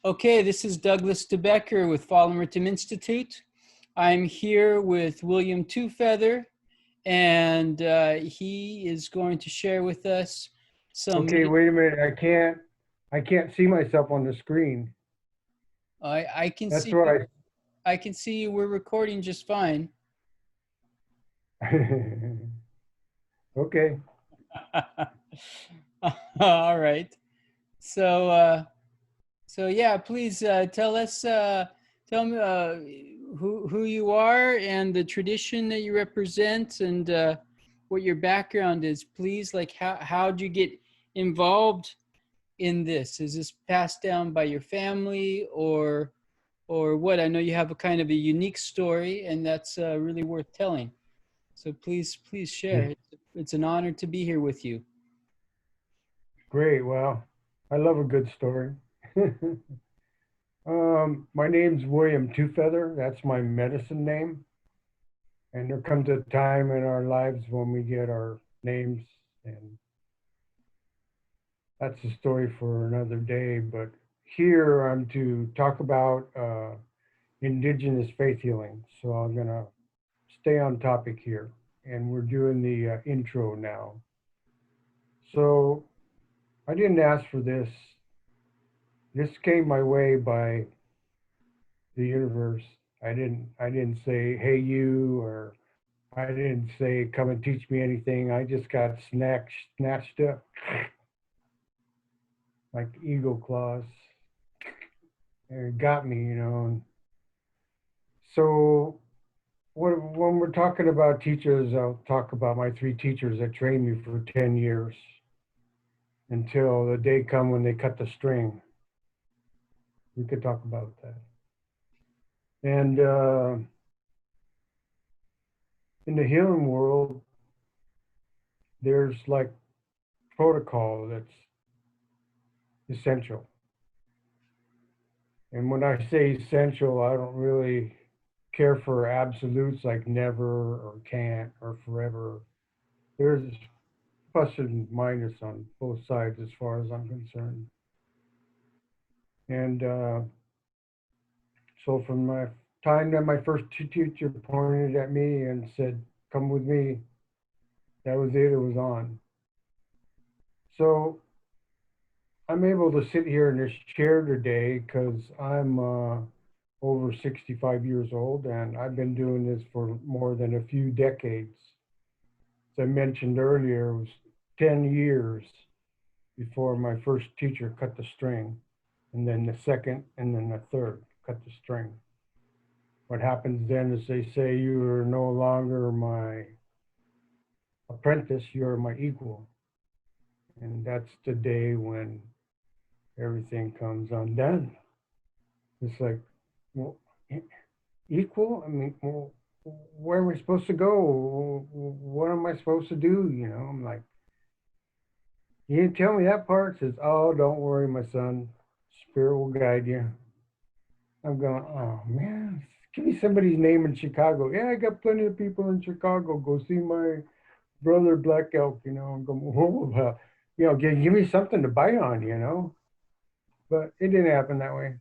Okay, this is Douglas DeBecker with Fallen Rhythm Institute. I'm here with William 2feather, and he is going to share with us some. Okay, wait a minute. I can't see myself on the screen. I can That's see you. why I can see you. We're recording just fine. okay. All right. So, yeah, please tell me who you are and the tradition that you represent, and what your background is, please. Like, how'd you get involved in this? Is this passed down by your family, or what? I know you have a kind of a unique story, and that's really worth telling. So please share. It's an honor to be here with you. Great. Well, I love a good story. My name's William Twofeather. That's my medicine name. And there comes a time in our lives when we get our names, and that's a story for another day. But here I'm to talk about Indigenous faith healing. So I'm gonna stay on topic here, and we're doing the intro now. So I didn't ask for this. This came my way by the universe. I didn't say, hey you, or I didn't say come and teach me anything. I just got snatched up like eagle claws. And it got me. And so when we're talking about teachers, I'll talk about my three teachers that trained me for 10 years until the day come when they cut the string. We could talk about that. And in the healing world, there's like protocol that's essential. And when I say essential, I don't really care for absolutes like never or can't or forever. There's plus and minus on both sides as far as I'm concerned. And so from my time that my first teacher pointed at me and said, come with me, that was it, it was on. So I'm able to sit here in this chair today because I'm over 65 years old, and I've been doing this for more than a few decades. As I mentioned earlier, it was 10 years before my first teacher cut the string, and then the second, and then the third cut the string. What happens then is they say you are no longer my apprentice, you're my equal. And that's the day when everything comes undone. It's like, well, equal? I mean, well, where am I supposed to go? What am I supposed to do? I'm like, you didn't tell me that part. Says, oh, don't worry, my son. Spirit will guide you. I'm going, oh man, give me somebody's name in Chicago. Yeah, I got plenty of people in Chicago. Go see my brother Black Elk. I'm going, whoa, give me something to bite on. But it didn't happen that way.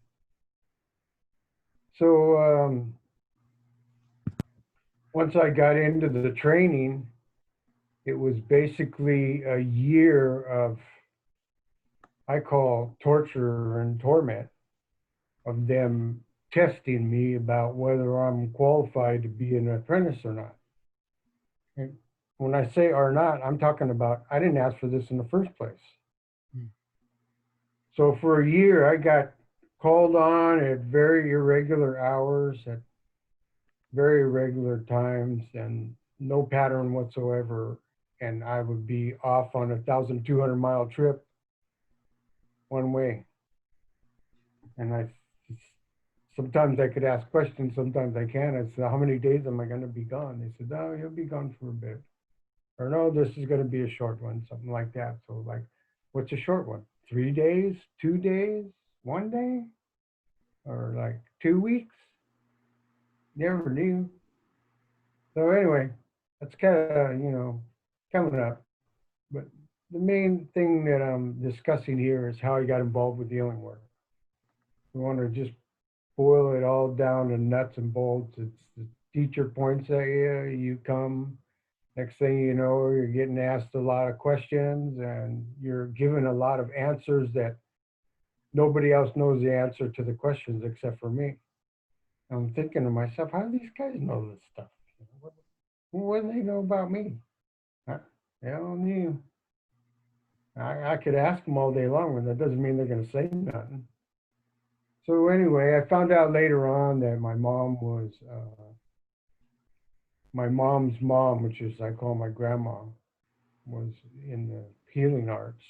So once I got into the training, it was basically a year of, I call torture and torment, of them testing me about whether I'm qualified to be an apprentice or not. And when I say or not, I'm talking about I didn't ask for this in the first place. So for a year, I got called on at very irregular hours, at very irregular times, and no pattern whatsoever. And I would be off on a 1,200-mile trip one way. And sometimes I could ask questions, sometimes I can't. I said, how many days am I going to be gone? They said, oh, you'll be gone for a bit. Or no, this is going to be a short one, something like that. So like, what's a short one? 3 days, 2 days, 1 day, or like 2 weeks? Never knew. So anyway, that's kind of, coming up. But the main thing that I'm discussing here is how I got involved with healing work. You want to just boil it all down to nuts and bolts. It's the teacher points at you, you come. Next thing you know, you're getting asked a lot of questions and you're given a lot of answers that nobody else knows the answer to the questions except for me. I'm thinking to myself, how do these guys know this stuff? What do they know about me? Huh? They don't need. I could ask them all day long, but that doesn't mean they're going to say nothing. So anyway, I found out later on that my mom's mom, which is I call my grandma, was in the healing arts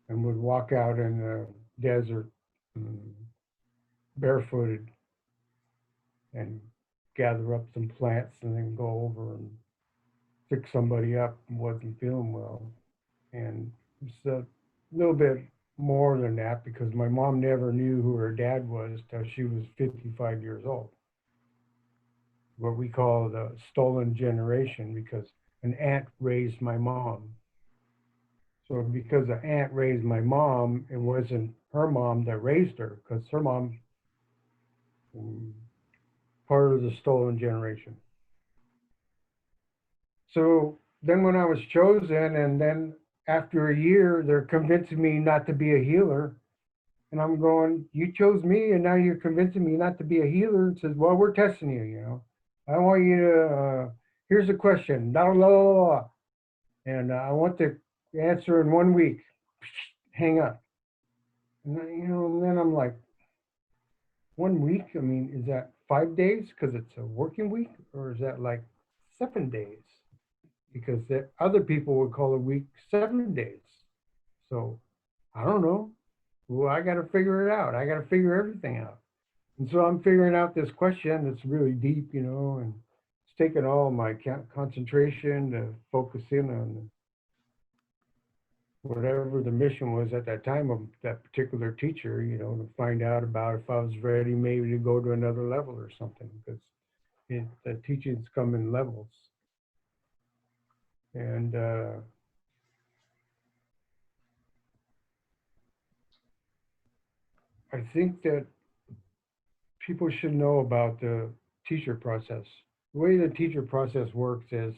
and would walk out in the desert barefooted and gather up some plants and then go over and pick somebody up who wasn't feeling well. And it's a little bit more than that because my mom never knew who her dad was till she was 55 years old. What we call the stolen generation because an aunt raised my mom. So because the aunt raised my mom, it wasn't her mom that raised her because her mom part of the stolen generation. So then when I was chosen, and then after a year, they're convincing me not to be a healer. And I'm going, you chose me, and now you're convincing me not to be a healer. And says, well, we're testing you, you know. I want you to, here's a question, blah, blah, blah, blah. And I want the answer in 1 week. Hang up. And then, and then I'm like, 1 week? I mean, is that 5 days because it's a working week? Or is that like 7 days? Because the other people would call a week 7 days. So I don't know. Well, I got to figure it out. I got to figure everything out. And so I'm figuring out this question that's really deep, and it's taken all my concentration to focus in on whatever the mission was at that time of that particular teacher, to find out about if I was ready maybe to go to another level or something, because the teachings come in levels. And I think that people should know about the teacher process. The way the teacher process works is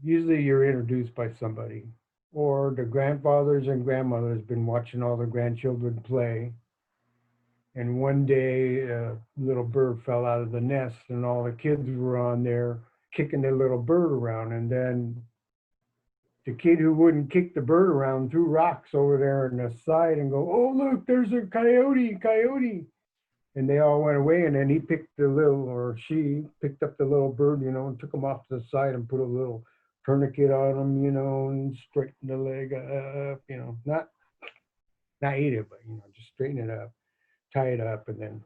usually you're introduced by somebody, or the grandfathers and grandmothers been watching all the grandchildren play. And one day a little bird fell out of the nest and all the kids were on there kicking the little bird around. And then the kid who wouldn't kick the bird around threw rocks over there on the side and go, oh, look, there's a coyote. And they all went away. And then he picked the little, or she picked up the little bird, and took him off to the side and put a little tourniquet on him, and straightened the leg up, not eat it, but, just straighten it up, tie it up. And then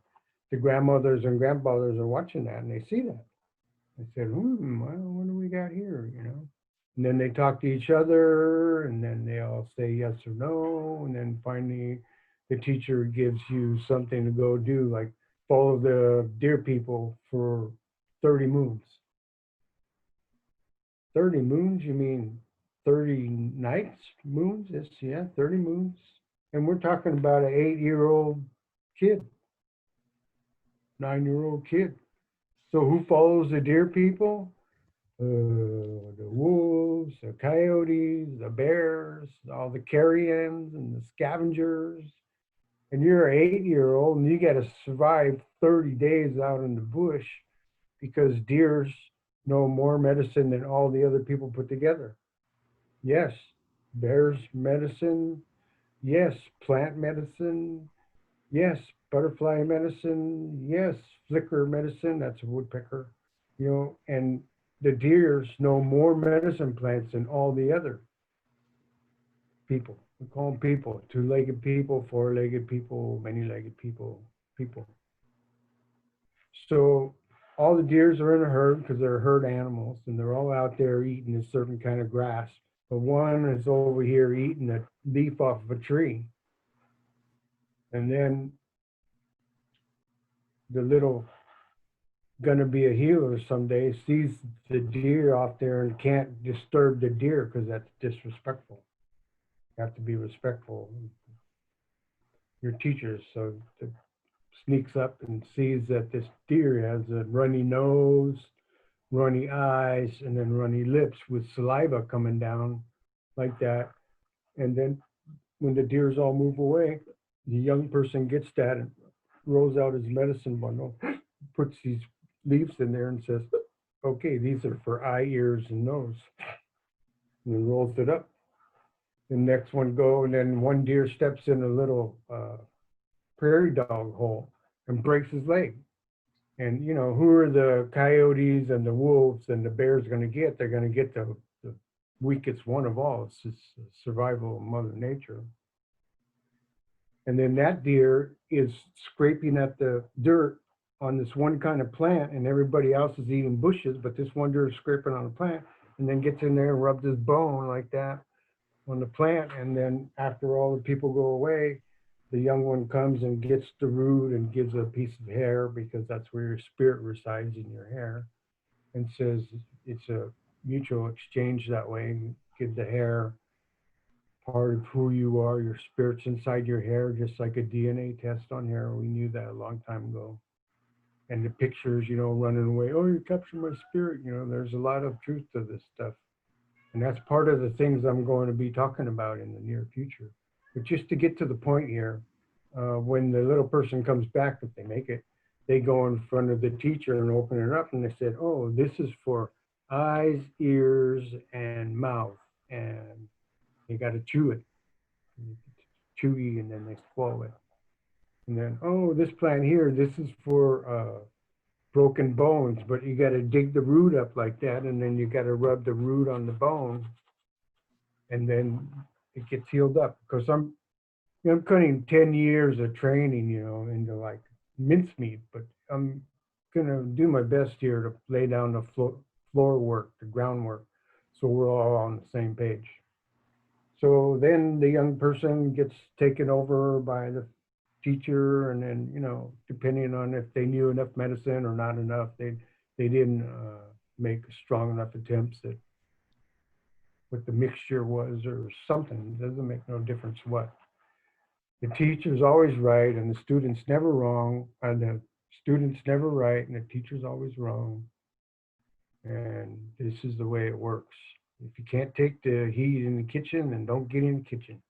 the grandmothers and grandfathers are watching that and they see that. They said, well, what do we got here, And then they talk to each other and then they all say yes or no. And then finally the teacher gives you something to go do, like follow the deer people for 30 moons. 30 moons? You mean 30 nights? Moons? Yes, yeah, 30 moons. And we're talking about an 8-year-old kid, 9-year-old kid. So who follows the deer people? The wolves, the coyotes, the bears, all the carrions and the scavengers. And you're an 8-year-old and you got to survive 30 days out in the bush because deers know more medicine than all the other people put together. Yes, bears medicine. Yes, plant medicine. Yes, butterfly medicine. Yes, flicker medicine. That's a woodpecker. And the deers know more medicine plants than all the other people. We call them people, 2-legged people, 4-legged people, many-legged people. So all the deers are in a herd because they're herd animals and they're all out there eating a certain kind of grass. But one is over here eating a leaf off of a tree. And then the little gonna be a healer someday sees the deer off there and can't disturb the deer because that's disrespectful. You have to be respectful. your teachers. So it sneaks up and sees that this deer has a runny nose, runny eyes, and then runny lips with saliva coming down like that. And then when the deers all move away, the young person gets that and rolls out his medicine bundle, puts these leaves in there and says, okay, these are for eye, ears, and nose. And then rolls it up. The next one go, and then one deer steps in a little prairie dog hole and breaks his leg. And you know, who are the coyotes and the wolves and the bears going to get? They're going to get the weakest one of all. It's just survival of Mother Nature. And then that deer is scraping at the dirt on this one kind of plant, and everybody else is eating bushes, but this one deer is scraping on a plant, and then gets in there and rubs his bone like that on the plant. And then after all the people go away, the young one comes and gets the root and gives a piece of hair, because that's where your spirit resides, in your hair, and says it's a mutual exchange that way. Give the hair part of who you are, your spirit's inside your hair, just like a DNA test on hair. We knew that a long time ago. And the pictures, you know, running away, oh, you captured my spirit. You know, there's a lot of truth to this stuff. And that's part of the things I'm going to be talking about in the near future. But just to get to the point here, when the little person comes back, if they make it, they go in front of the teacher and open it up, and they said, oh, this is for eyes, ears, and mouth. And you got to chew it. Chewy, and then they swallow it. And then, oh, this plant here, this is for broken bones, but you got to dig the root up like that, and then you got to rub the root on the bone, and then it gets healed up. Because I'm cutting 10 years of training, you know, into like mincemeat, but I'm gonna do my best here to lay down the floor work, the groundwork, so we're all on the same page. So then the young person gets taken over by the teacher, and then, you know, depending on if they knew enough medicine or not enough, they didn't make strong enough attempts at what the mixture was or something. It doesn't make no difference what. The teacher's always right, and the student's never wrong, and the student's never right, and the teacher's always wrong. And this is the way it works. If you can't take the heat in the kitchen, then don't get in the kitchen.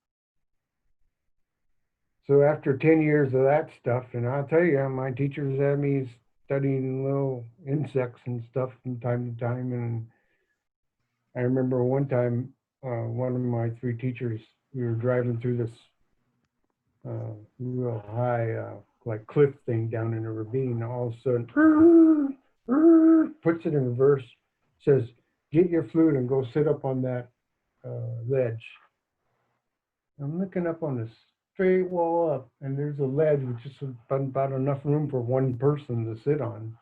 So after 10 years of that stuff, and I'll tell you, my teachers had me studying little insects and stuff from time to time. And I remember one time, one of my three teachers, we were driving through this real high, like cliff thing down in a ravine. All of a sudden, puts it in reverse, says, get your flute and go sit up on that ledge. I'm looking up on this straight wall up, and there's a ledge with just about enough room for one person to sit on.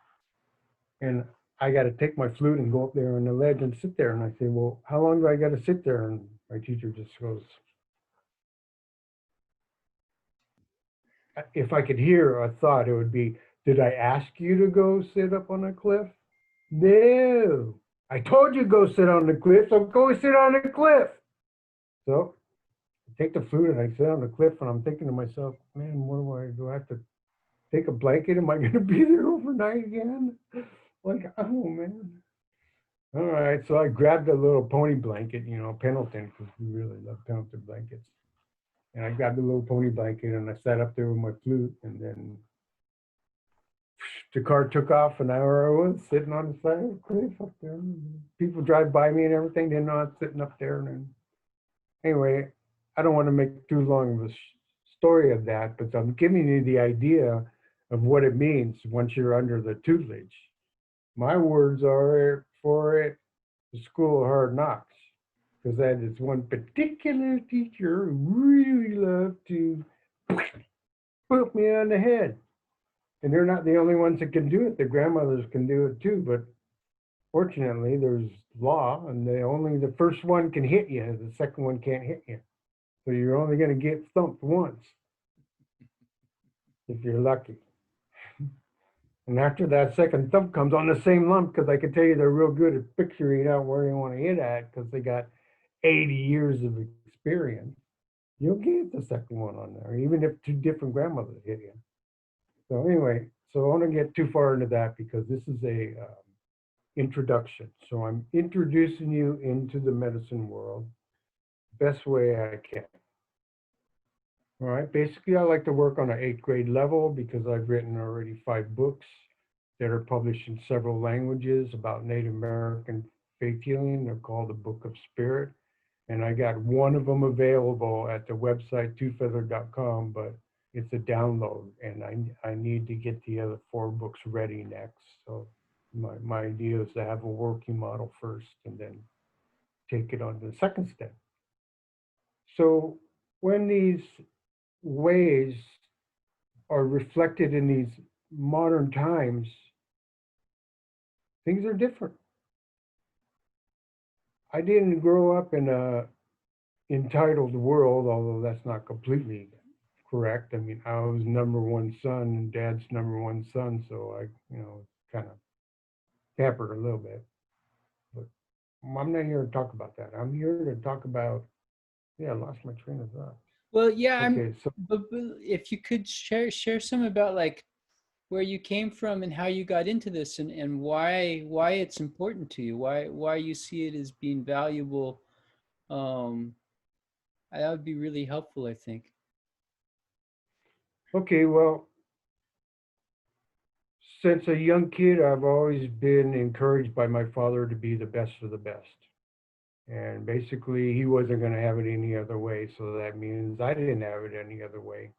And I got to take my flute and go up there on the ledge and sit there. And I say, well, how long do I got to sit there? And my teacher just goes, if I could hear a thought, it would be, did I ask you to go sit up on a cliff? No, I told you to go sit on the cliff, so go sit on the cliff. So I take the flute and I sit on the cliff, and I'm thinking to myself, man, what do I have to take a blanket? Am I going to be there overnight again? Like, oh man. All right, so I grabbed a little pony blanket, you know, Pendleton, because we really love Pendleton blankets. And I grabbed a little pony blanket and I sat up there with my flute, and then the car took off, and there I was sitting on the side of the cliff up there. People drive by me and everything, they know I'm sitting up there. And then, anyway, I don't want to make too long of a story of that, but I'm giving you the idea of what it means once you're under the tutelage. My words are for it, the school of hard knocks, because that is one particular teacher who really loved to put me on the head. And they're not the only ones that can do it. The grandmothers can do it too, but fortunately there's law, and the first one can hit you, the second one can't hit you. So you're only going to get thumped once if you're lucky. And after that second thump comes on the same lump, because I can tell you they're real good at picturing out where you want to hit at, because they got 80 years of experience. you'll get the second one on there, even if two different grandmothers hit you. So anyway, so I don't get too far into that because this is a introduction. So I'm introducing you into the medicine world best way I can. All right. Basically, I like to work on an 8th grade level because I've written already 5 books that are published in several languages about Native American faith healing. They're called the Book of Spirit. And I got one of them available at the website 2feather.com, but it's a download, and I need to get the other 4 books ready next. So my idea is to have a working model first and then take it on to the second step. So when these ways are reflected in these modern times, things are different. I didn't grow up in a entitled world, although that's not completely correct. I mean, I was number one son and dad's number one son, so I, kind of pampered a little bit. But I'm not here to talk about that. I'm here to talk about, yeah, I lost my train of thought. Well, yeah, Okay, so but if you could share some about like where you came from and how you got into this, and why it's important to you, why you see it as being valuable. Um, that would be really helpful, I think. okay, well, since a young kid, I've always been encouraged by my father to be the best of the best. And basically, he wasn't going to have it any other way. So that means I didn't have it any other way.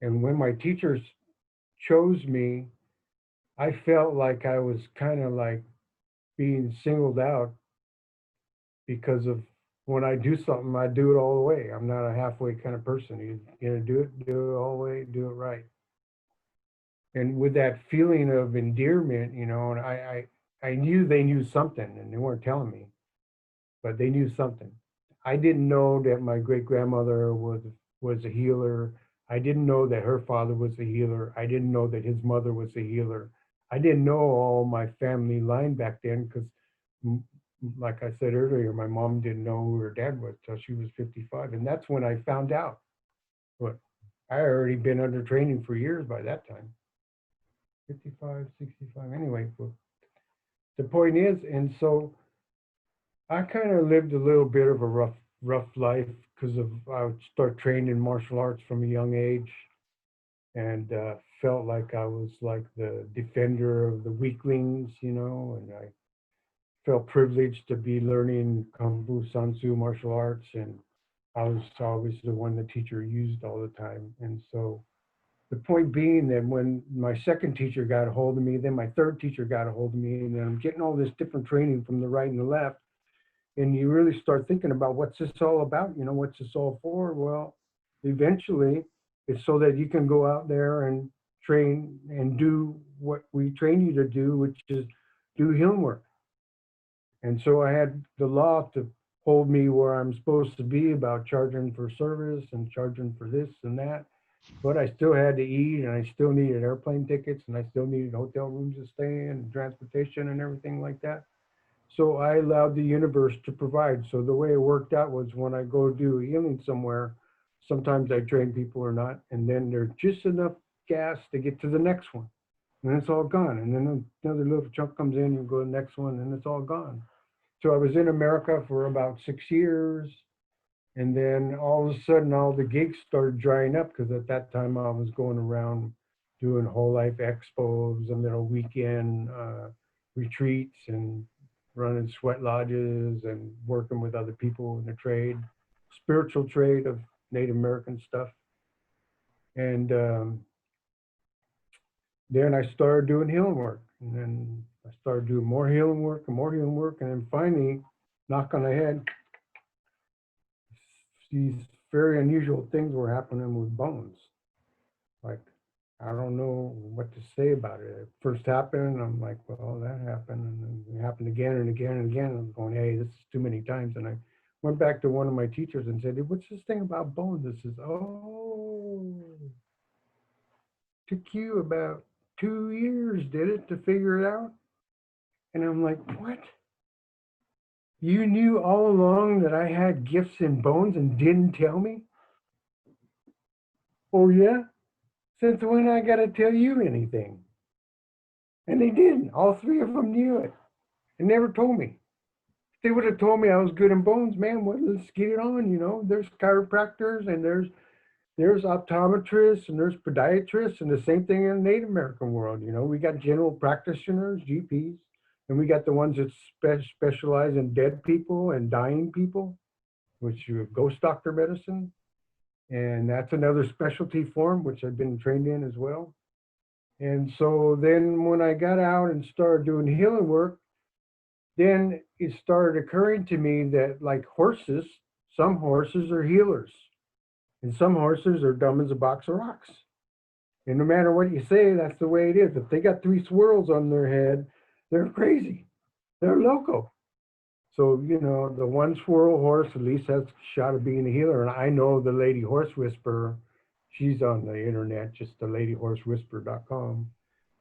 And when my teachers chose me, I felt like I was kind of like being singled out because of when I do something, I do it all the way. I'm not a halfway kind of person. You know, do it all the way, do it right. And with that feeling of endearment, and I knew they knew something, and they weren't telling me, but they knew something. I didn't know that my great grandmother was a healer. I didn't know that her father was a healer. I didn't know that his mother was a healer. I didn't know all my family line back then because, like I said earlier, my mom didn't know who her dad was till she was 55, and that's when I found out. But I already been under training for years by that time. 55, 65. Anyway, but the point is, and so I kind of lived a little bit of a rough life because of I would start training in martial arts from a young age, and felt like I was like the defender of the weaklings, and I felt privileged to be learning Kung Fu San Soo martial arts, and I was always the one the teacher used all the time. And so the point being that when my second teacher got a hold of me, then my third teacher got a hold of me, and then I'm getting all this different training from the right and the left, and you really start thinking about what's this all about, what's this all for? Well, eventually it's so that you can go out there and train and do what we train you to do, which is do healing work. And so I had the law to hold me where I'm supposed to be about charging for service and charging for this and that. But I still had to eat, and I still needed airplane tickets, and I still needed hotel rooms to stay in, and transportation and everything like that. So I allowed the universe to provide. So the way it worked out was when I go do healing somewhere, sometimes I train people or not, and then there's just enough gas to get to the next one. And it's all gone. And then another little chunk comes in, you go to the next one, and it's all gone. So I was in America for about 6 years. And then all of a sudden, all the gigs started drying up because at that time I was going around doing whole life expos and little weekend retreats and running sweat lodges and working with other people in the trade, spiritual trade of Native American stuff. And then I started doing healing work. And then I started doing more healing work and more healing work. And then finally, knock on the head, these very unusual things were happening with bones. Like, I don't know what to say about it. It first happened, and I'm like, well, that happened. And then it happened again and again and again. I'm going, hey, this is too many times. And I went back to one of my teachers and said, hey, what's this thing about bones? This is, oh, took you about 2 years, did it, to figure it out? And I'm like, what? You knew all along that I had gifts in bones and didn't tell me? Oh, yeah? Since when I got to tell you anything? And they didn't. All three of them knew it and never told me. If they would have told me I was good in bones, man, well, let's get it on. You know, there's chiropractors and there's optometrists and there's podiatrists and the same thing in the Native American world. You know, we got general practitioners, GPs, and we got the ones that specialize in dead people and dying people, which you ghost doctor medicine. And that's another specialty form, which I've been trained in as well. And so then when I got out and started doing healing work, then it started occurring to me that like horses, some horses are healers and some horses are dumb as a box of rocks. And no matter what you say, that's the way it is. If they got three swirls on their head, they're crazy. They're loco. So, you know, the one swirl horse at least has a shot of being a healer. And I know the lady horse whisperer, she's on the internet, just the ladyhorsewhisperer.com.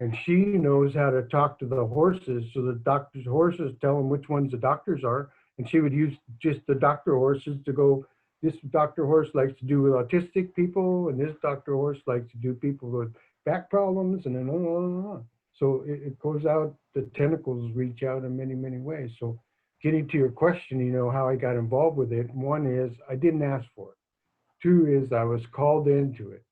And she knows how to talk to the horses. So the doctor's horses tell them which ones the doctors are. And she would use just the doctor horses to go, this doctor horse likes to do with autistic people, and this doctor horse likes to do people with back problems, and then on and on and on. So it goes out, the tentacles reach out in many, many ways. So getting to your question, you know, how I got involved with it, one is I didn't ask for it. Two is I was called into it.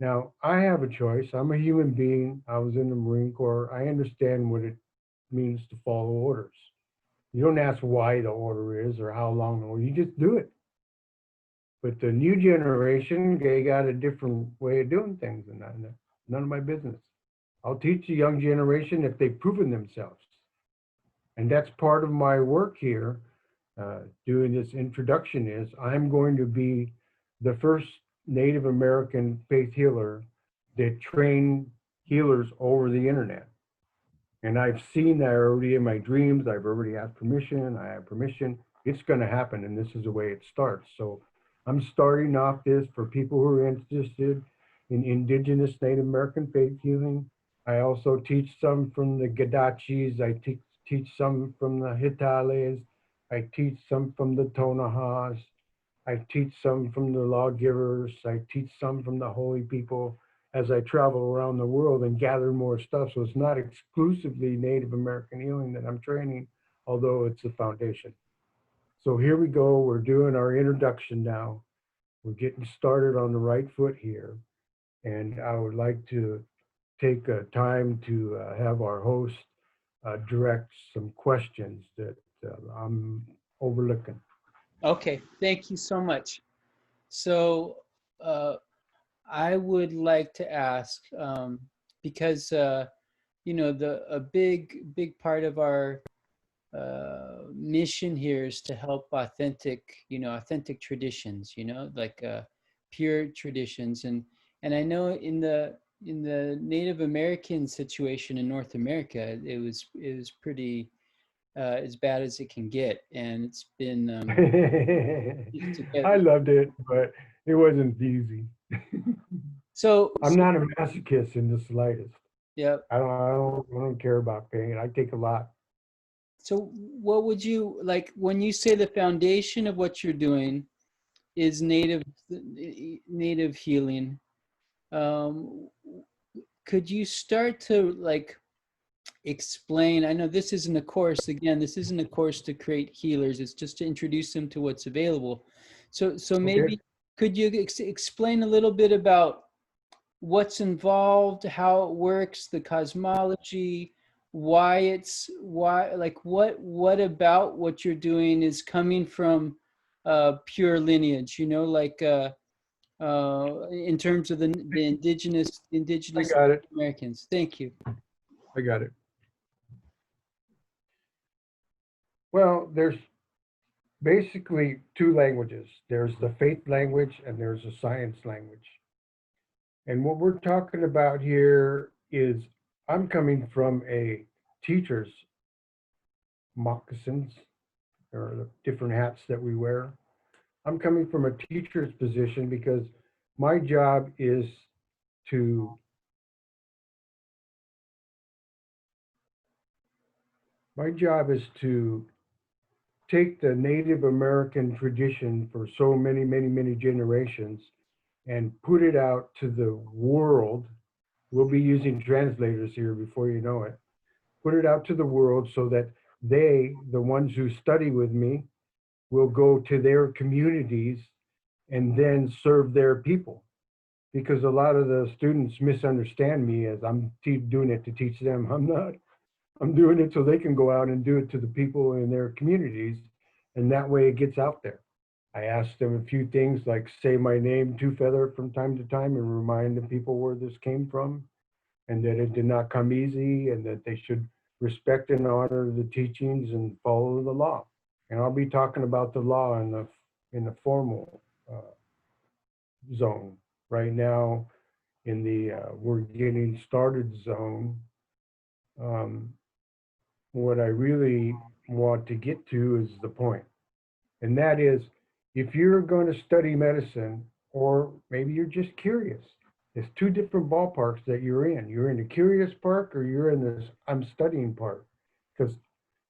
Now, I have a choice. I'm a human being. I was in the Marine Corps. I understand what it means to follow orders. You don't ask why the order is or how long the order, you just do it. But the new generation, they got a different way of doing things, and none of my business. I'll teach the young generation if they've proven themselves. And that's part of my work here, doing this introduction is I'm going to be the first Native American faith healer that train healers over the internet. And I've seen that already in my dreams. I've already asked permission. I have permission. It's going to happen. And this is the way it starts. So I'm starting off this for people who are interested in Indigenous Native American faith healing. I also teach some from the Gadachis. I teach some from the Hitales. I teach some from the Tonahas. I teach some from the lawgivers. I teach some from the holy people as I travel around the world and gather more stuff. So it's not exclusively Native American healing that I'm training, although it's the foundation. So here we go. We're doing our introduction now. We're getting started on the right foot here. And I would like to take time to have our host direct some questions that I'm overlooking. Okay, thank you so much. So uh, I would like to ask, because you know, a big part of our mission here is to help authentic traditions, like pure traditions, and I know in the Native American situation in North America, it was pretty as bad as it can get, and it's been to get. I loved it, but it wasn't easy. So, I'm not a masochist in the slightest. yeah. I don't care about pain. I take a lot. So what would you like when you say the foundation of what you're doing is native healing? Um, could you start to like explain? I know this isn't a course. Again, this isn't a course to create healers. It's just to introduce them to what's available. So Okay. maybe could you explain a little bit about what's involved, how it works, the cosmology, why like what about what you're doing is coming from pure lineage, like in terms of the I indigenous got it. Americans. Thank you. I got it. Well, there's basically two languages. There's the faith language and there's a science language. And what we're talking about here is I'm coming from a teacher's moccasins or the different hats that we wear. I'm coming from a teacher's position because my job is to my job is to take the Native American tradition for so many, many, many generations and put it out to the world. We'll be using translators here before you know it. Put it out to the world so that they, the ones who study with me, will go to their communities and then serve their people. Because a lot of the students misunderstand me as I'm doing it to teach them. I'm not. I'm doing it so they can go out and do it to the people in their communities, and that way it gets out there. I asked them a few things like say my name, Two Feather, from time to time and remind the people where this came from and that it did not come easy and that they should respect and honor the teachings and follow the law. And I'll be talking about the law in the formal zone. Right now, in the we're getting started zone, um, what I really want to get to is the point. And that is, if you're going to study medicine, or maybe you're just curious, there's two different ballparks that you're in. You're in the curious park or you're in this I'm studying part. Because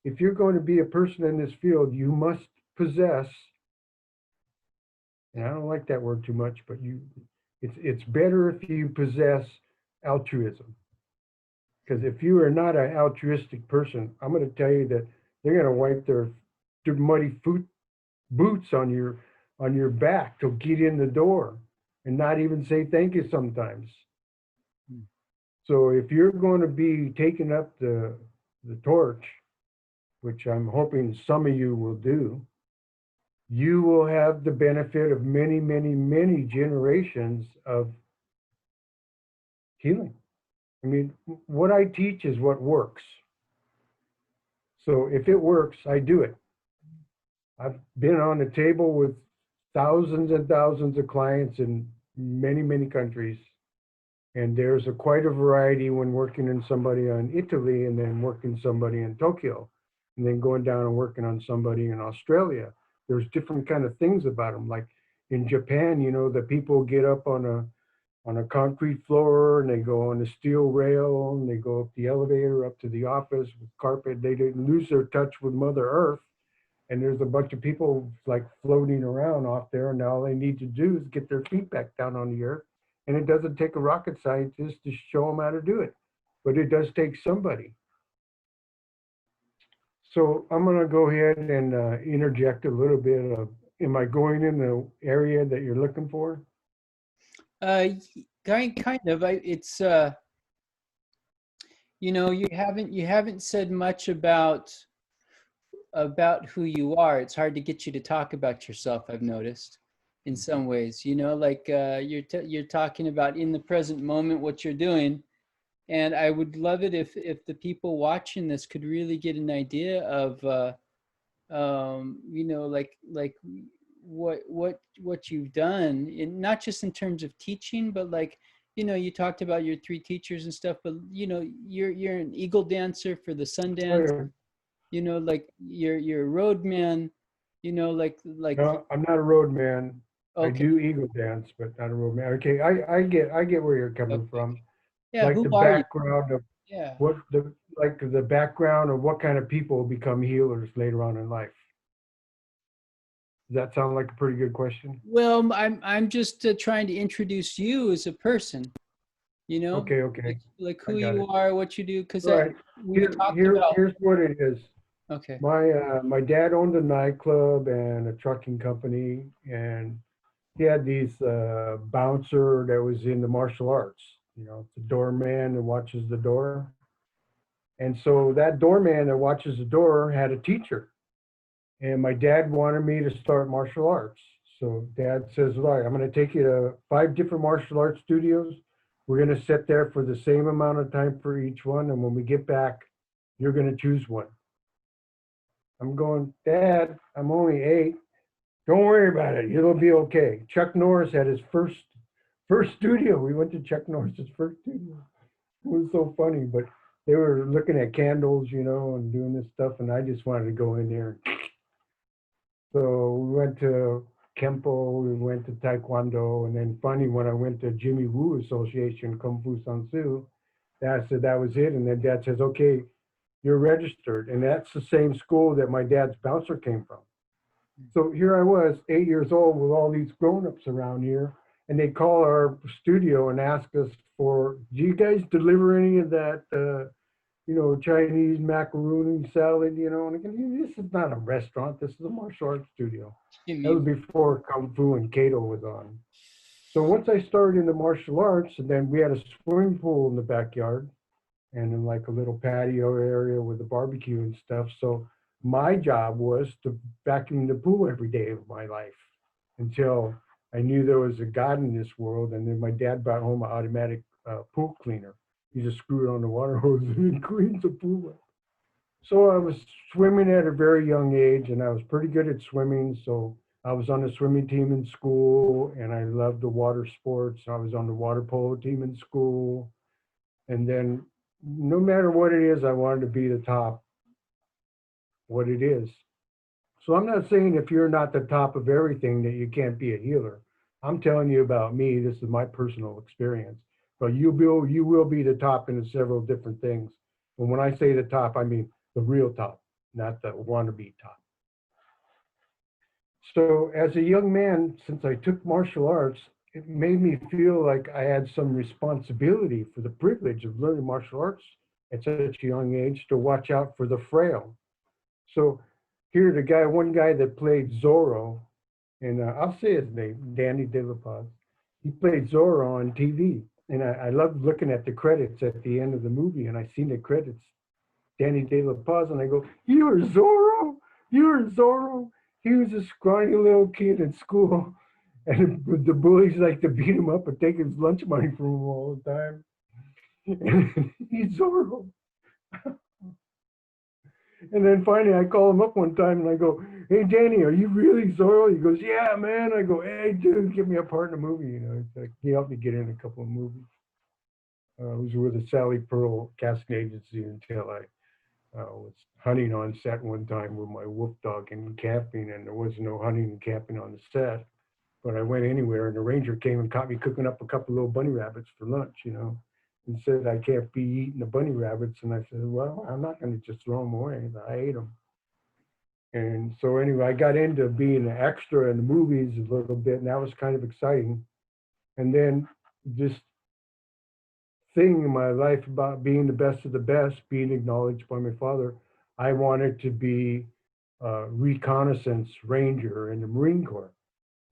if you're going to be a person in this field, you must possess, and I don't like that word too much, but it's better if you possess altruism. Because if you are not an altruistic person, I'm going to tell you that they're going to wipe their muddy boots on your back to get in the door and not even say thank you sometimes. So if you're going to be taking up the torch, which I'm hoping some of you will do, you will have the benefit of many, many, many generations of healing. I mean, what I teach is what works. So if it works, I do it. I've been on the table with thousands and thousands of clients in many, many countries. And there's quite a variety when working in somebody in Italy and then working somebody in Tokyo and then going down and working on somebody in Australia. There's different kind of things about them. Like in Japan, you know, the people get up on a concrete floor and they go on the steel rail and they go up the elevator up to the office with carpet. They didn't lose their touch with Mother Earth. And there's a bunch of people like floating around off there, and all they need to do is get their feet back down on the earth. And it doesn't take a rocket scientist to show them how to do it, but it does take somebody. So I'm going to go ahead and interject a little bit of, am I going in the area that you're looking for? Kind of. It's you know, you haven't said much about who you are. It's hard to get you to talk about yourself, I've noticed, in some ways. You know, like you're talking about in the present moment what you're doing, and I would love it if the people watching this could really get an idea of you know, like what you've done, in not just in terms of teaching, but like, you know, you talked about your three teachers and stuff, but you know, you're an eagle dancer for the Oh, Sundance. yeah. You know, like you're a road man. You know, like No, I'm not a road man. I okay, do eagle dance, but not a road man. Okay, I get where you're coming okay, from. yeah. Like Who the are you? background of Yeah. what the like the background of what kind of people become healers later on in life. Does that sound like a pretty good question? Well, I'm just trying to introduce you as a person. You know, Okay, okay, like I who got you it. are, what you do, because All I right, we talked about. here's what it is. Okay. My dad owned a nightclub and a trucking company, and he had these bouncer that was in the martial arts. You know, the doorman that watches the door, and so that doorman that watches the door had a teacher. And my dad wanted me to start martial arts. So dad says, all right, I'm going to take you to 5 different martial arts studios. We're going to sit there for the same amount of time for each one. And when we get back, you're going to choose one. I'm going, Dad, I'm only 8. Don't worry about it. It'll be okay. Chuck Norris had his first studio. We went to Chuck Norris's first studio. It was so funny, but they were looking at candles, you know, and doing this stuff. And I just wanted to go in there. So we went to Kempo, we went to Taekwondo, and then funny when I went to Jimmy Woo Association, Kung Fu Sansu, Dad said that was it. And then Dad says, okay, you're registered. And that's the same school that my dad's bouncer came from. So here I was, 8 years old with all these grown-ups around here. and they call our studio and ask us for, do you guys deliver any of that, Chinese macaroni salad, and again, this is not a restaurant. This is a martial arts studio. You That was mean, before Kung Fu and Kato was on. So once I started in the martial arts, and then we had a swimming pool in the backyard and in like a little patio area with a barbecue and stuff. So my job was to vacuum the pool every day of my life until I knew there was a God in this world. And then my dad brought home an automatic pool cleaner. You just screw it on the water hose and it cleans the pool up. So I was swimming at a very young age, and I was pretty good at swimming. So I was on the swimming team in school, and I loved the water sports. I was on the water polo team in school. And then no matter what it is, I wanted to be the top, what it is. So I'm not saying if you're not the top of everything that you can't be a healer. I'm telling you about me. This is my personal experience. But you will be the top in several different things. And when I say the top, I mean the real top, not the wannabe top. So as a young man, since I took martial arts, it made me feel like I had some responsibility for the privilege of learning martial arts at such a young age to watch out for the frail. So here, one guy that played Zorro, and I'll say his name, Danny De La Paz. He played Zorro on TV, and I loved looking at the credits at the end of the movie, and I seen the credits, Danny De La Paz, and I go, "You're Zorro, you're Zorro." He was a scrawny little kid in school, and the bullies like to beat him up and take his lunch money from him all the time. And he's Zorro. And then finally, I call him up one time and I go, "Hey, Danny, are you really Zorro?" He goes, "Yeah, man." I go, "Hey, dude, give me a part in a movie." It's like he helped me get in a couple of movies. I was with the Sally Pearl casting agency until I was hunting on set one time with my wolf dog and camping, and there was no hunting and camping on the set. But I went anywhere, and the ranger came and caught me cooking up a couple little bunny rabbits for lunch, and said I can't be eating the bunny rabbits. And I said, "Well, I'm not going to just throw them away. I ate them." And so anyway, I got into being an extra in the movies a little bit, and that was kind of exciting. And then this thing in my life about being the best of the best, being acknowledged by my father, I wanted to be a reconnaissance ranger in the Marine Corps.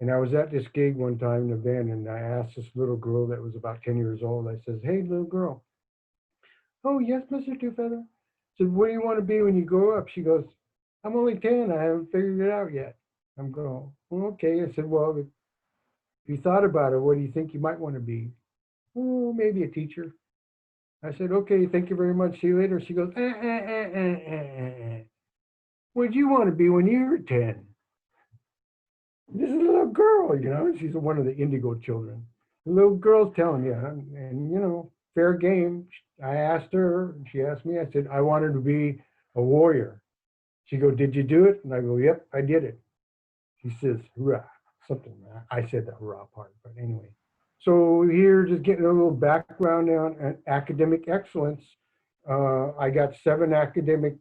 And I was at this gig one time in a van, and I asked this little girl that was about 10 years old, I says, "Hey, little girl." "Oh, yes, Mr. Two Feather." I said, "What do you want to be when you grow up?" She goes, "I'm only 10. I haven't figured it out yet." I'm going, "Well, okay." I said, "Well, if you thought about it, what do you think you might want to be?" "Oh, maybe a teacher." I said, "Okay, thank you very much. See you later." She goes, "What'd you want to be when you were 10?" This is a little girl, she's one of the indigo children. The little girl's telling you, and fair game. I asked her, she asked me, I said, I wanted to be a warrior. She go, "Did you do it?" And I go, "Yep, I did it." She says, "Hurrah," something. I said the hurrah part, but anyway. So here, just getting a little background on academic excellence. I got 7 academic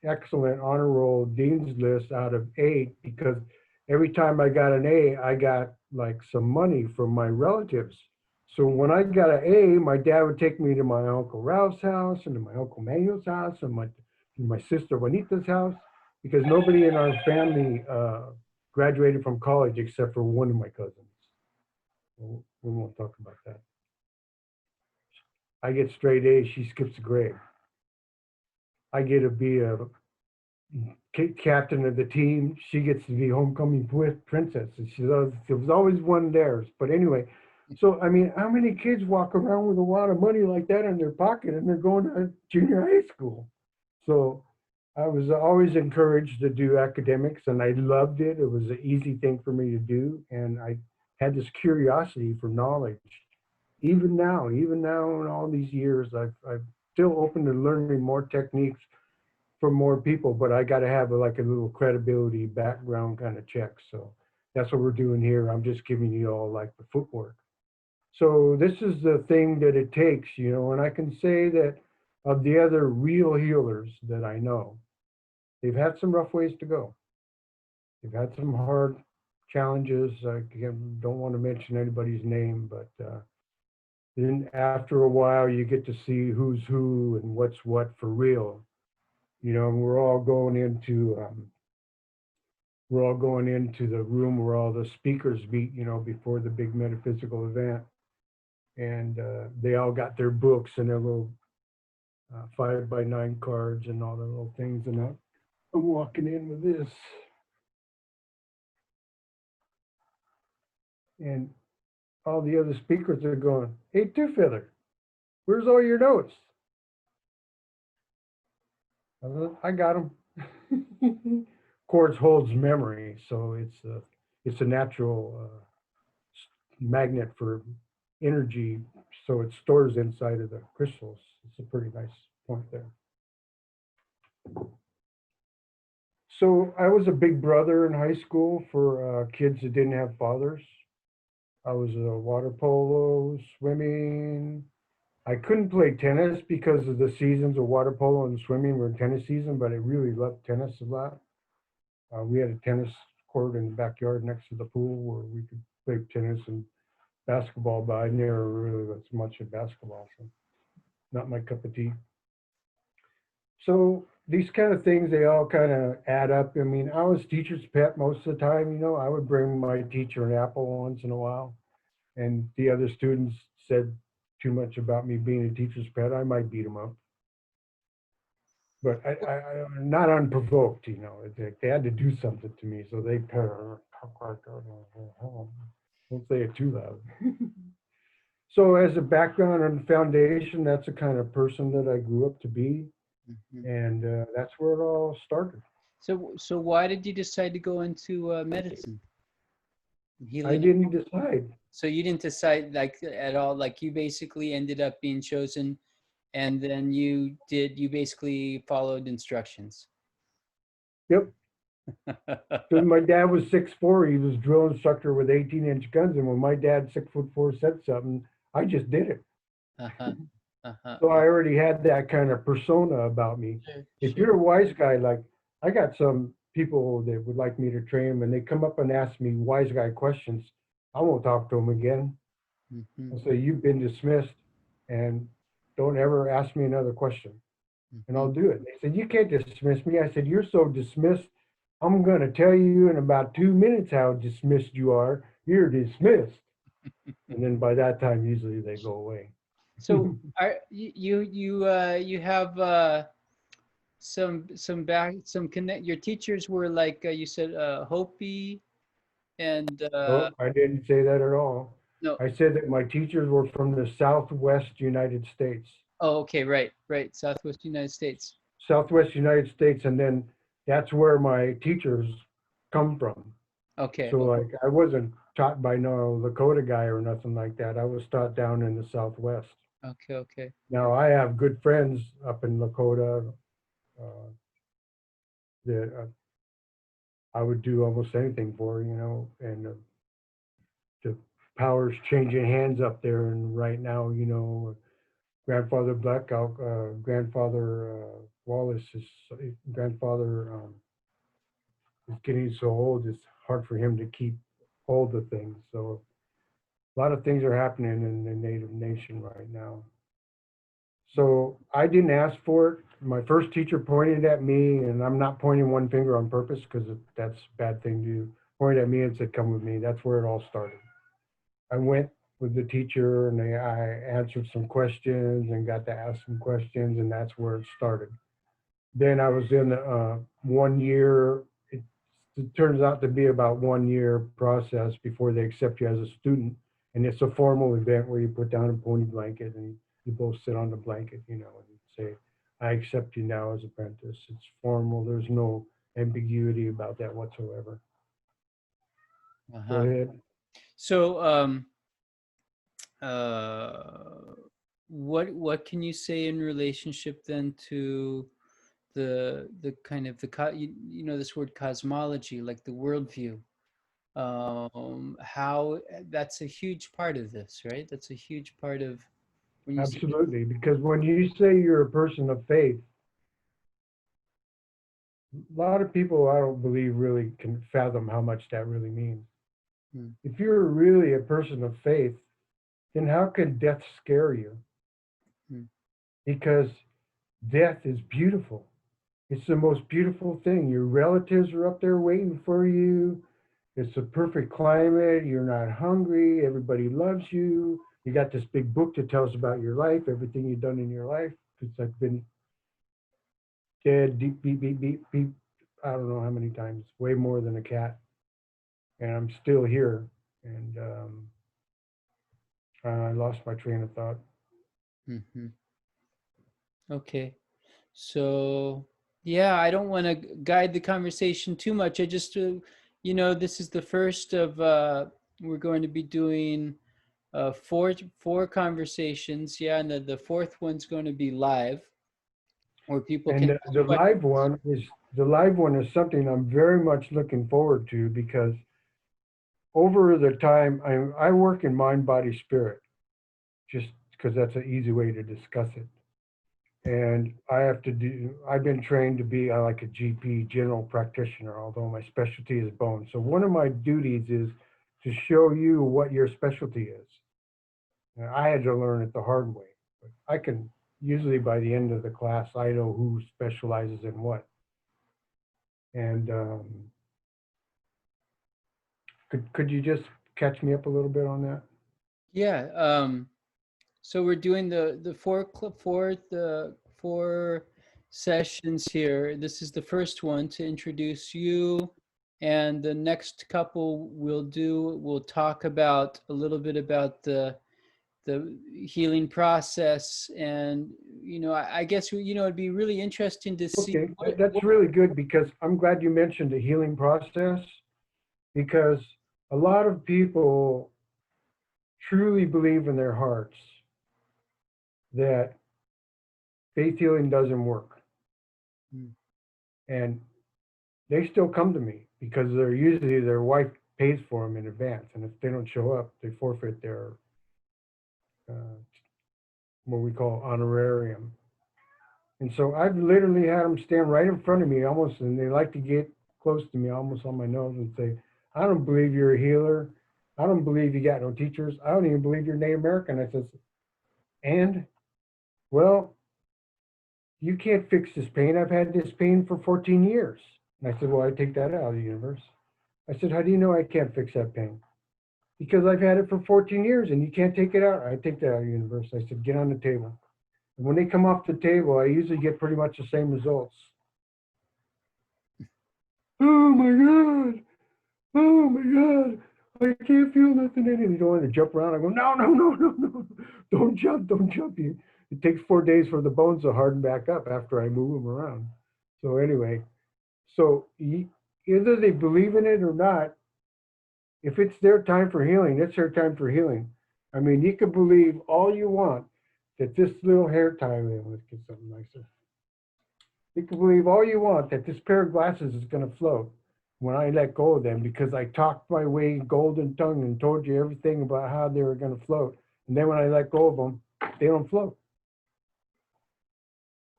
excellent honor roll dean's list out of 8 because every time I got an A, I got like some money from my relatives. So when I got an A, my dad would take me to my Uncle Ralph's house and to my Uncle Manuel's house and my sister Juanita's house because nobody in our family graduated from college except for one of my cousins. We won't talk about that. I get straight A's, she skips a grade. I get to be a captain of the team. She gets to be homecoming princess. And there was always one there. But anyway, so I mean, how many kids walk around with a lot of money like that in their pocket and they're going to junior high school? So I was always encouraged to do academics, and I loved it. It was an easy thing for me to do, and I had this curiosity for knowledge. Even now, in all these years, I've still open to learning more techniques from more people, but I got to have like a little credibility background kind of check. So that's what we're doing here. I'm just giving you all like the footwork. So this is the thing that it takes, and I can say that of the other real healers that I know, they've had some rough ways to go. They've had some hard challenges. I again, don't want to mention anybody's name, but then after a while, you get to see who's who and what's what for real. You know, and we're all going into the room where all the speakers meet. You know, before the big metaphysical event, and they all got their books and their little 5x9 cards and all the little things. And I'm walking in with this, and all the other speakers are going, "Hey, 2feather, where's all your notes?" I got them. Quartz holds memory, so it's a natural magnet for energy, so it stores inside of the crystals. It's a pretty nice point there. So I was a big brother in high school for kids that didn't have fathers. I was water polo, swimming. I couldn't play tennis because of the seasons of water polo and swimming were tennis season, but I really loved tennis a lot. We had a tennis court in the backyard next to the pool where we could play tennis and basketball, but I never really was much of basketball, so not my cup of tea. So these kind of things, they all kind of add up. I mean, I was teacher's pet most of the time. You know, I would bring my teacher an apple once in a while, and the other students said too much about me being a teacher's pet. I might beat them up, but I not unprovoked. You know, they had to do something to me, so they don't say it too loud. So as a background and foundation, that's the kind of person that I grew up to be. Mhm. And that's where it all started. So why did you decide to go into medicine, I healing? didn't decide. So you didn't decide like at all, like you basically ended up being chosen and then you basically followed instructions. Yep. Because my dad was 6'4", he was drill instructor with 18-inch guns, and when my dad 6'4" said something, I just did it. Uh-huh. Uh-huh. So I already had that kind of persona about me. Sure, If sure. you're a wise guy, like I got some people that would like me to train them, and they come up and ask me wise guy questions, I won't talk to them again. Mhm, I'll say, "You've been dismissed, and don't ever ask me another question." And mhm. I'll do it. They said, "You can't dismiss me." I said, "You're so dismissed. I'm going to tell you in about 2 minutes how dismissed you are. You're dismissed." And then by that time, usually they go away. So are you have some connect your teachers were like you said Hopi and No, I didn't say that at all. no. I said that my teachers were from the Southwest United States. Oh, okay, right, Southwest United States. Southwest United States, and then that's where my teachers come from. Okay, So like I wasn't taught by no Lakota guy or nothing like that. I was taught down in the Southwest. okay. Now I have good friends up in Lakota uh, that I would do almost anything for, you know, and the power's changing hands up there. And right now, you know, grandfather Blackout, grandfather Wallace, his grandfather is getting so old, it's hard for him to keep hold of things. So a lot of things are happening in the Native Nation right now. So I didn't ask for it. My first teacher pointed at me, and I'm not pointing one finger on purpose because that's a bad thing to do. Pointed at me and said, "Come with me." That's where it all started. I went with the teacher, and I answered some questions and got to ask some questions, and that's where it started. Then I was in 1 year. It turns out to be about 1 year process before they accept you as a student, and it's a formal event where you put down a pony blanket and you both sit on the blanket, you know, and say, "I accept you now as apprentice." It's formal. There's no ambiguity about that whatsoever. Go Uh-huh. ahead. So uh what can you say in relationship then to the kind of you know this word cosmology, like the worldview, how that's a huge part of this, right? That's a huge part of when you say Absolutely. Because when you say you're a person of faith, a lot of people I don't believe really can fathom how much that really means. mm, If you're really a person of faith, then how can death scare you? mm, Because death is beautiful. It's the most beautiful thing. Your relatives are up there waiting for you. It's a perfect climate. You're not hungry. Everybody loves you. You got this big book that tells about your life, everything you've done in your life. Because I've been dead, deep, beep, beep, beep, beep. I don't know how many times, way more than a cat. And I'm still here. And I lost my train of thought. mhm. Okay. So, yeah, I don't want to guide the conversation too much. I just, this is the first of, we're going to be doing four conversations. Yeah, and the fourth one's going to be live where people And can ask the questions. live one is something I'm very much looking forward to because over the time I work in mind, body, spirit, just because that's an easy way to discuss it. And I've been trained to be like a GP, general practitioner, although my specialty is bone. So one of my duties is to show you what your specialty is. And I had to learn it the hard way. But I can usually by the end of the class, I know who specializes in what. And could you just catch me up a little bit on that? Yeah. So we're doing the four sessions here. This is the first one to introduce you, and the next couple we'll talk about a little bit about the healing process, and I guess it'd be really interesting to see Okay, that's really good because I'm glad you mentioned the healing process because a lot of people truly believe in their hearts that faith healing doesn't work. Mm, And they still come to me because they're usually their wife pays for them in advance. And if they don't show up, they forfeit their uh, what we call honorarium. And so I've literally had them stand right in front of me almost, and they like to get close to me almost on my nose and say, I don't believe you're a healer. I don't believe you got no teachers. I don't even believe you're Native American. I says, and well, you can't fix this pain. I've had this pain for 14 years. And I said, well, I take that out of the universe. I said, how do you know I can't fix that pain? Because I've had it for 14 years and you can't take it out. I take that out of the universe. I said, get on the table. And when they come off the table, I usually get pretty much the same results. Oh my God. Oh my God. I can't feel nothing in it. And you don't want to jump around. I go, no, no, no, no, no. Don't jump. Don't jump. It takes 4 days for the bones to harden back up after I move them around. So anyway, so either they believe in it or not, if it's their time for healing, it's their time for healing. I mean, you can believe all you want that this little hair tie, let's get something nicer. You can believe all you want that this pair of glasses is going to float when I let go of them because I talked my way golden tongue and told you everything about how they were going to float. And then when I let go of them, they don't float.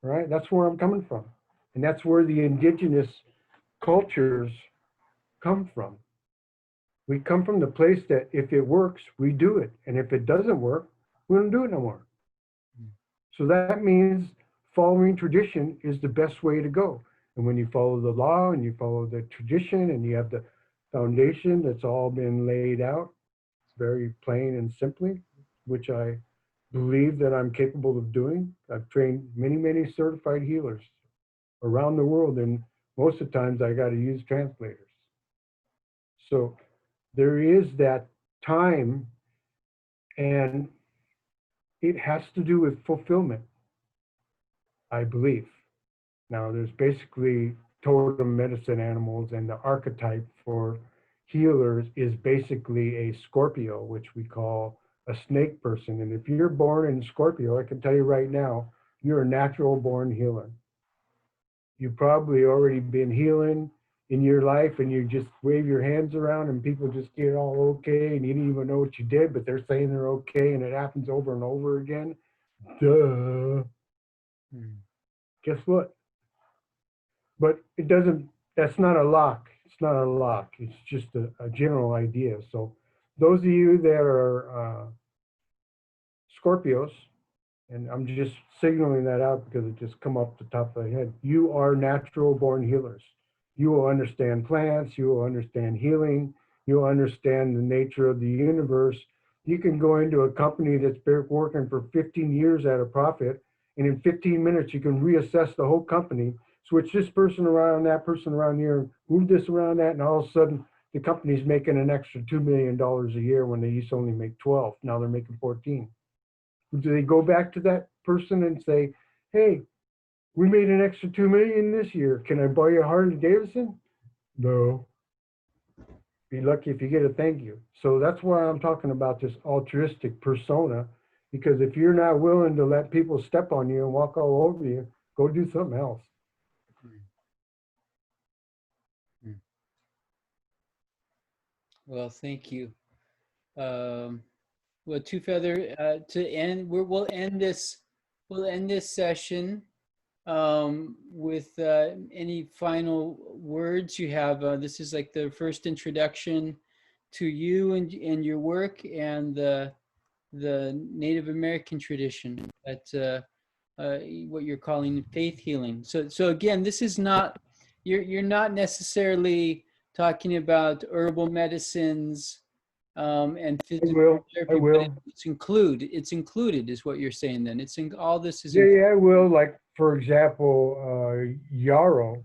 Right? That's where I'm coming from. And that's where the indigenous cultures come from. We come from the place that if it works, we do it. And if it doesn't work, we don't do it no more. mm, So that means following tradition is the best way to go. And when you follow the law and you follow the tradition and you have the foundation that's all been laid out, it's very plain and simply, which I believe that I'm capable of doing. I've trained many, many certified healers around the world, and most of the times I got to use translators. So there is that time, and it has to do with fulfillment, I believe. Now, there's basically totem medicine animals, and the archetype for healers is basically a Scorpio, which we call a snake person. And if you're born in Scorpio, I can tell you right now, you're a natural born healer. You've probably already been healing in your life and you just wave your hands around and people just get all okay and you didn't even know what you did, but they're saying they're okay and it happens over and over again. Duh. mm, Guess what? But it doesn't, that's not a lock. It's not a lock. It's just a general idea. So those of you that are Scorpios, and I'm just signaling that out because it just come up the top of the head. You are natural born healers. You will understand plants. You will understand healing. You will understand the nature of the universe. You can go into a company that's been working for 15 years at a profit, and in 15 minutes you can reassess the whole company, switch this person around, that person around here, move this around that, and all of a sudden the company's making an extra $2 million a year when they used to only make 12. Now they're making 14. Do they go back to that person and say, hey, we made an extra 2 million this year. Can I buy you a Harley Davidson? No. Be lucky if you get a thank you. So that's why I'm talking about this altruistic persona, because if you're not willing to let people step on you and walk all over you, go do something else. Well, thank you. Well, Two Feather, to end, we'll end this. We'll end this session with any final words you have. This is like the first introduction to you and your work and the Native American tradition, that what you're calling faith healing. So again, this is not, you're not necessarily talking about herbal medicines and I physical will. I therapy, but will. it's included is what you're saying then. It's in, all this is Yeah, in, yeah, I will. Like, for example, yarrow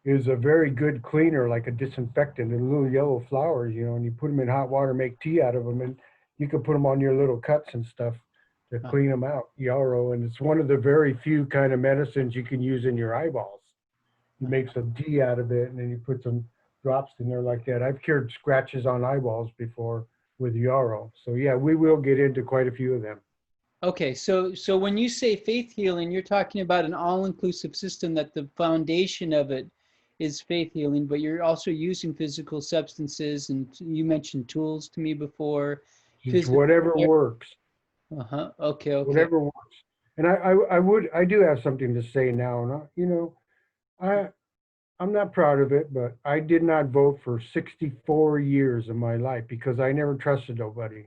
is a very good cleaner, like a disinfectant. And little yellow flowers, and you put them in hot water, make tea out of them, and you can put them on your little cuts and stuff to clean them out. Yarrow, and it's one of the very few kind of medicines you can use in your eyeballs. You make some tea out of it, and then you put some drops in there like that. I've cured scratches on eyeballs before with yarrow. So yeah, we will get into quite a few of them. okay. So when you say faith healing, you're talking about an all-inclusive system that the foundation of it is faith healing, but you're also using physical substances, and you mentioned tools to me before. It's Physical. whatever works. Uh-huh. Okay, okay. Whatever works. And I do have something to say now. And I I'm not proud of it, but I did not vote for 64 years of my life because I never trusted nobody.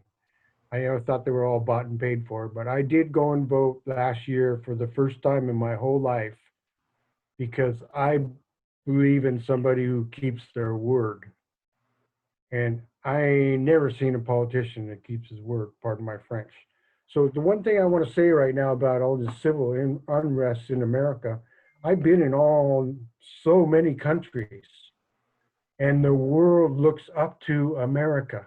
I never thought they were all bought and paid for. But I did go and vote last year for the first time in my whole life because I believe in somebody who keeps their word. And I ain't never seen a politician that keeps his word, pardon my French. So the one thing I want to say right now about all this civil unrest in America, I've been in so many countries, and the world looks up to America.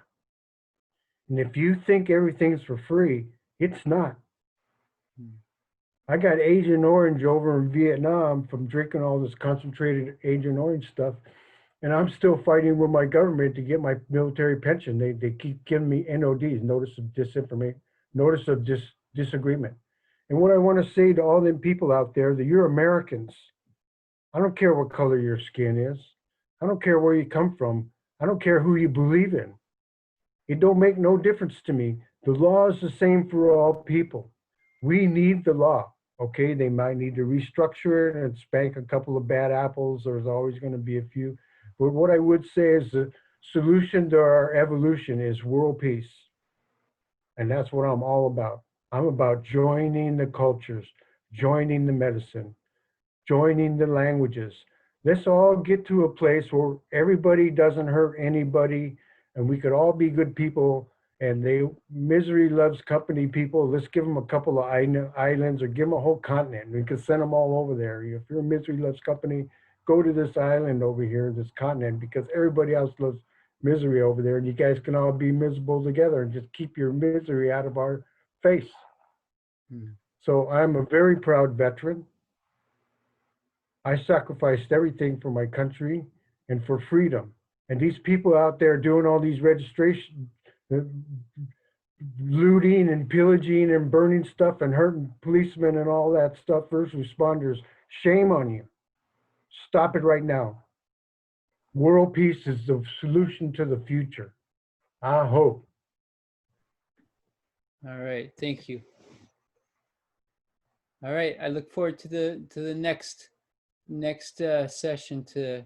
And if you think everything's for free, it's not. I got Agent Orange over in Vietnam from drinking all this concentrated Agent Orange stuff. And I'm still fighting with my government to get my military pension. They keep giving me NODs, notice of disinformation, notice of disagreement. And what I want to say to all them people out there, that you're Americans. I don't care what color your skin is. I don't care where you come from. I don't care who you believe in. It don't make no difference to me. The law is the same for all people. We need the law. Okay, they might need to restructure it and spank a couple of bad apples. There's always going to be a few. But what I would say is the solution to our evolution is world peace. And that's what I'm all about. I'm about joining the cultures, joining the medicine, joining the languages. Let's all get to a place where everybody doesn't hurt anybody and we could all be good people. And misery loves company people. Let's give them a couple of islands or give them a whole continent. We can send them all over there. If you're misery loves company, go to this island over here, this continent, because everybody else loves misery over there. And you guys can all be miserable together and just keep your misery out of our face. So I'm a very proud veteran. I sacrificed everything for my country and for freedom. And these people out there doing all these registration, looting and pillaging and burning stuff and hurting policemen and all that stuff, first responders, shame on you. Stop it right now. World peace is the solution to the future. I hope. All right, thank you. All right, I look forward to the next session to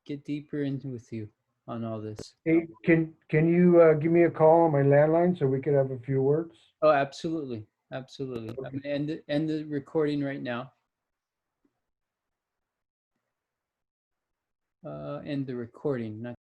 get deeper into with you on all this. Hey, can you give me a call on my landline so we could have a few words? Oh, absolutely, absolutely. I'm Okay. gonna end the recording right now. End the recording, not